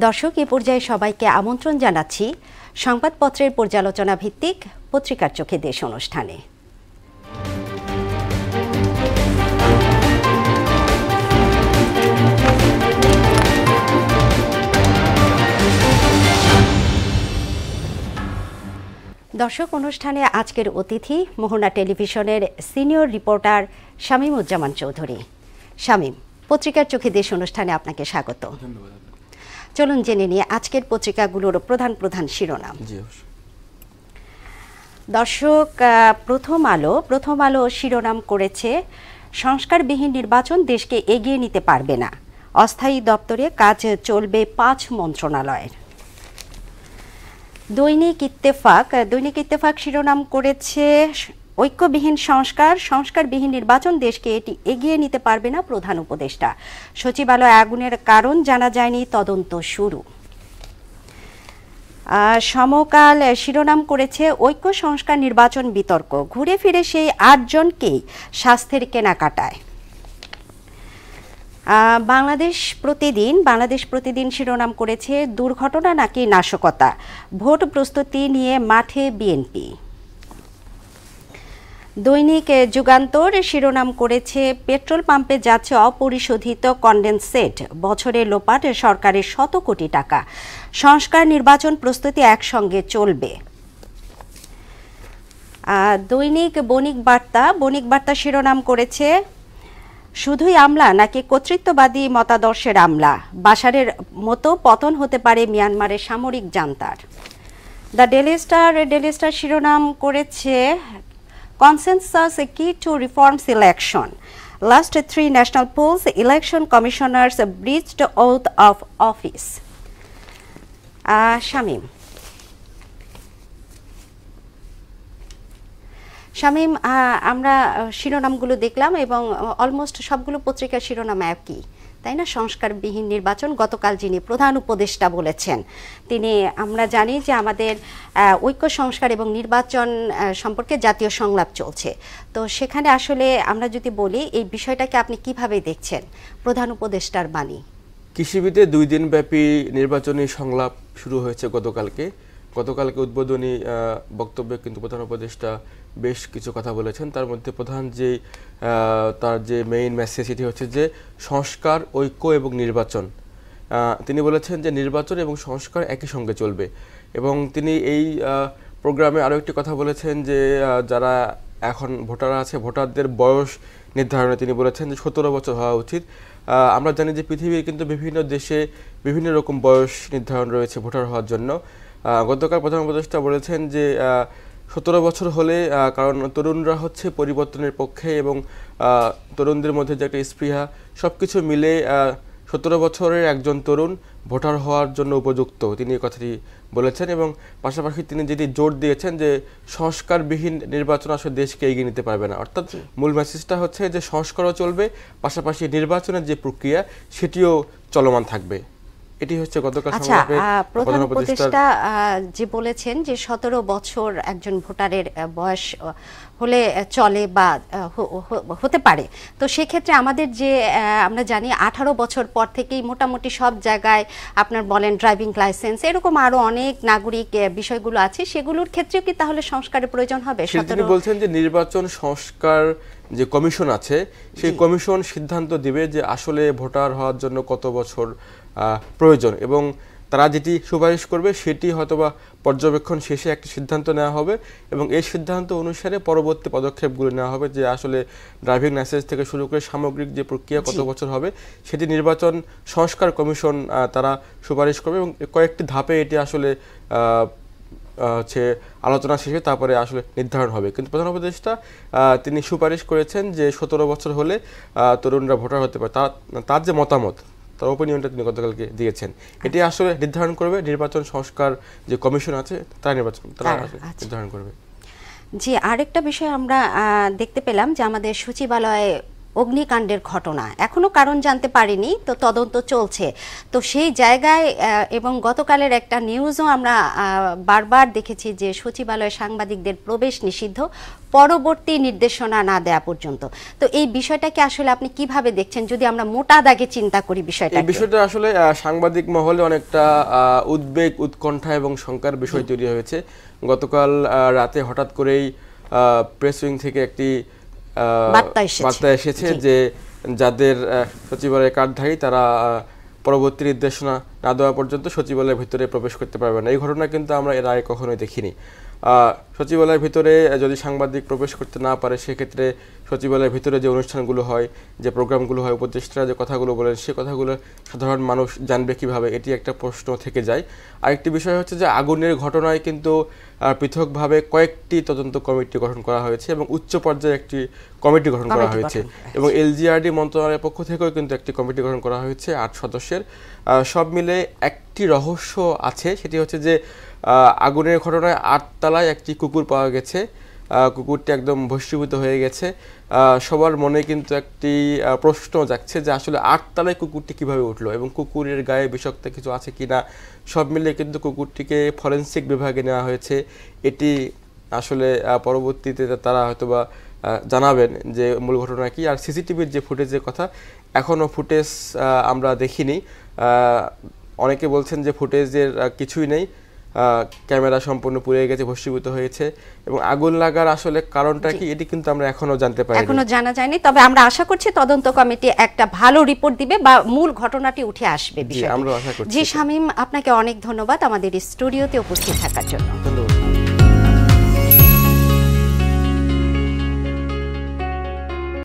দর্শক, এ পর্যায়ে সবাইকে আমন্ত্রণ জানাচ্ছি সংবাদপত্রের পর্যালোচনা ভিত্তিক পত্রিকার চোখে দেশ অনুষ্ঠানে। দর্শক, অনুষ্ঠানে আজকের অতিথি মোহনা টেলিভিশনের সিনিয়র রিপোর্টার শামীমুজ্জামান চৌধুরী। শামীম, পত্রিকার চোখে দেশ অনুষ্ঠানে আপনাকে স্বাগত। চলুন জেনে নিয়ে আজকের পত্রিকাগুলোর প্রধান প্রধান শিরোনাম। দর্শক, প্রথম আলো শিরোনাম করেছে সংস্কারবিহীন নির্বাচন দেশকে এগিয়ে নিতে পারবে না, অস্থায়ী দপ্তরে কাজ চলবে 5 মন্ত্রণালয়ের। দৈনিক ইত্তেফাক শিরোনাম করেছে ঐক্যবিহীন সংস্কারবিহীন নির্বাচন দেশকে এটি এগিয়ে নিতে পারবে না, প্রধান উপদেষ্টা। সচিবালয় আগুনের কারণ জানা যায়নি, তদন্ত শুরু। সমকাল শিরোনাম করেছে ঐক্য সংস্কার নির্বাচন বিতর্ক, ঘুরে ফিরে সেই 8 জনকেই স্বাস্থ্যের কেনাকাটায়। বাংলাদেশ প্রতিদিন শিরোনাম করেছে দুর্ঘটনা নাকি নাশকতা, ভোট প্রস্তুতি নিয়ে মাঠে বিএনপি। দৈনিক যুগান্তর শিরোনাম করেছে পেট্রোল পাম্পে যাচ্ছে অপরিশোধিত কনডেনসেট, বছরে লোপাট সরকারের 100 কোটি টাকা, সংস্কার নির্বাচন প্রস্তুতি একসঙ্গে চলবে। দৈনিক বণিক বার্তা শিরোনাম করেছে শুধুই আমলা নাকি কর্তৃত্ববাদী মতাদর্শের আমলা, বাশারের মতো পতন হতে পারে মিয়ানমারের সামরিক জান্তার। দ্য ডেইলি স্টার শিরোনাম করেছে consensus key to reforms election, last 3 national polls election commissioners breached oath of office. Shamim, আমরা শিরোনামগুলো দেখলাম এবং অলমোস্ট সবগুলো পত্রিকার শিরোনাম একই, তাই না? সংস্কারবিহীন নির্বাচন। গতকাল যিনি প্রধান উপদেষ্টা বলেছেন, তিনি, আমরা জানি যে আমাদের ঐক্য সংস্কার এবং নির্বাচন সম্পর্কে জাতীয় সংলাপ চলছে, তো সেখানে আসলে আমরা যদি বলি এই বিষয়টাকে আপনি কিভাবে দেখছেন, প্রধান উপদেষ্টার বাণী? কৃষিবিদে 2 দিন ব্যাপী নির্বাচনী সংলাপ শুরু হয়েছে গতকালকে উদ্বোধনী বক্তব্যে কিন্তু প্রধান উপদেষ্টা বেশ কিছু কথা বলেছেন। তার মধ্যে তার যে মেইন মেসেজ সেটি হচ্ছে যে সংস্কার, ঐক্য এবং নির্বাচন। তিনি বলেছেন যে নির্বাচন এবং সংস্কার একই সঙ্গে চলবে, এবং তিনি এই প্রোগ্রামে আরও একটি কথা বলেছেন যে যারা এখন ভোটাররা আছে, ভোটারদের বয়স নির্ধারণে তিনি বলেছেন যে 17 বছর হওয়া উচিত। আমরা জানি যে পৃথিবীর কিন্তু বিভিন্ন দেশে বিভিন্ন রকম বয়স নির্ধারণ রয়েছে ভোটার হওয়ার জন্য। গতকাল প্রধান উপদেষ্টা বলেছেন যে 17 বছর হলে, কারণ তরুণরা হচ্ছে পরিবর্তনের পক্ষে এবং তরুণদের মধ্যে যে একটা স্পৃহা, সব কিছু মিলে 17 বছরের একজন তরুণ ভোটার হওয়ার জন্য উপযুক্ত, তিনি এই কথাটি বলেছেন। এবং পাশাপাশি তিনি যেটি জোর দিয়েছেন যে সংস্কারবিহীন নির্বাচন আসলে দেশকে এগিয়ে নিতে পারবে না, অর্থাৎ মূল মেসেজটা হচ্ছে যে সংস্কারও চলবে, পাশাপাশি নির্বাচনের যে প্রক্রিয়া সেটিও চলমান থাকবে। এটি হচ্ছে গতকাল সংলাপে প্রধান উপদেষ্টা যে বলেছেন যে 17 বছর একজন ভোটারের বয়স হলে চলে বা হতে পারে, তো সেক্ষেত্রে আমাদের যে আমরা জানি 18 বছর পর থেকেই মোটামুটি সব জায়গায় আপনার বলেন ড্রাইভিং লাইসেন্স, এরকম আরো অনেক নাগরিক বিষয়গুলো আছে, সেগুলোর ক্ষেত্রেও কি তাহলে সংস্কারের প্রয়োজন হবে? তিনি বলছেন যে নির্বাচন সংস্কার যে কমিশন আছে, সেই কমিশন সিদ্ধান্ত দিবে যে আসলে ভোটার হওয়ার জন্য কত বছর প্রয়োজন, এবং তারা যেটি সুপারিশ করবে সেটি হয়তোবা পর্যবেক্ষণ শেষে একটি সিদ্ধান্ত নেওয়া হবে, এবং এই সিদ্ধান্ত অনুসারে পরবর্তী পদক্ষেপগুলো নেওয়া হবে, যে আসলে ড্রাইভিং লাইসেন্স থেকে শুরু করে সামগ্রিক যে প্রক্রিয়া কত বছর হবে সেটি নির্বাচন সংস্কার কমিশন তারা সুপারিশ করবে, এবং কয়েকটি ধাপে এটি আসলে আলোচনা শেষে তারপরে আসলে নির্ধারণ হবে। কিন্তু প্রধান উপদেষ্টা তিনি সুপারিশ করেছেন যে 17 বছর হলে তরুণরা ভোটার হতে পারে, তার যে মতামত, তার ওপিনিয়নটা তিনি গতকালকে দিয়েছেন, এটি আসলে নির্ধারণ করবে নির্বাচন সংস্কার যে কমিশন আছে, তারা নির্ধারণ করবে। জি, আরেকটা বিষয় আমরা দেখতে পেলাম যে আমাদের সচিবালয়ে অগ্নিকাণ্ডের ঘটনা, এখনো কারণ জানতে পারিনি, তো তদন্ত চলছে। তো সেই জায়গায় এবং গতকালের একটা নিউজও আমরা বারবার দেখেছি যে সচিবালয়ে সাংবাদিকদের প্রবেশ নিষিদ্ধ পরবর্তী নির্দেশনা না দেয়া পর্যন্ত। তো এই বিষয়টাকে আসলে আপনি কিভাবে দেখছেন, যদি আমরা মোটা দাগে চিন্তা করি বিষয়টা? এই বিষয়টা আসলে সাংবাদিক মহলে অনেকটা উদ্বেগ, উৎকণ্ঠা এবং শঙ্কার বিষয় তৈরি হয়েছে। গতকাল রাতে হঠাৎ করেই প্রেস উইং থেকে একটি বার্তা এসেছে যে যাদের সচিবালয়ে কার্ডধারী তারা পরবর্তী নির্দেশনা না দেওয়া পর্যন্ত সচিবালয়ের ভিতরে প্রবেশ করতে পারবে না। এই ঘটনা কিন্তু আমরা এর আগে কখনোই দেখিনি। সচিবালয়ের ভিতরে যদি সাংবাদিক প্রবেশ করতে না পারে, সেক্ষেত্রে সচিবালয়ের ভিতরে যে অনুষ্ঠানগুলো হয়, যে প্রোগ্রামগুলো হয়, উপদেষ্টারা যে কথাগুলো বলেন, সে কথাগুলো সাধারণ মানুষ জানবে কিভাবে, এটি একটা প্রশ্ন থেকে যায়। আরেকটি বিষয় হচ্ছে যে আগুনের ঘটনায় কিন্তু পৃথকভাবে কয়েকটি তদন্ত কমিটি গঠন করা হয়েছে এবং উচ্চ পর্যায়ে একটি কমিটি গঠন করা হয়েছে এবং এলজিআরডি মন্ত্রণালয়ের পক্ষ থেকেও কিন্তু একটি কমিটি গঠন করা হয়েছে 8 সদস্যের। সব মিলে একটি রহস্য আছে, সেটি হচ্ছে যে আগুনের ঘটনায় 8 তলায় একটি কুকুর পাওয়া গেছে। কুকুরটি একদম ভস্মীভূত হয়ে গেছে। সবার মনে কিন্তু একটি প্রশ্ন জাগছে যে আসলে 8 তলায় কুকুরটি কিভাবে উঠলো এবং কুকুরের গায়ে বিষাক্ত কিছু আছে কিনা। সব মিলে কিন্তু কুকুরটিকে ফরেনসিক বিভাগে নেওয়া হয়েছে। এটি আসলে পরবর্তীতে তারা হয়তোবা জানাবেন যে মূল ঘটনা কি। আর সিসিটিভির যে ফুটেজের কথা, এখনও ফুটেজ আমরা দেখিনি। অনেকে বলছেন যে ফুটেজের কিছুই নেই, ক্যামেরা সম্পূর্ণ পুড়ে গেছে, ভস্মীভূত হয়েছে এবং আগুন লাগার আসলে কারণটা কি এটি কিন্তু আমরা এখনো জানতে পারিনি, এখনো জানা যায়নি। তবে আমরা আশা করছি তদন্ত কমিটি একটা ভালো রিপোর্ট দিবে বা মূল ঘটনাটি উঠে আসবে বিষয়টি। আমরা আশা করছি। জি শামীম, আপনাকে অনেক ধন্যবাদ আমাদের স্টুডিওতে উপস্থিত থাকার জন্য। ধন্যবাদ।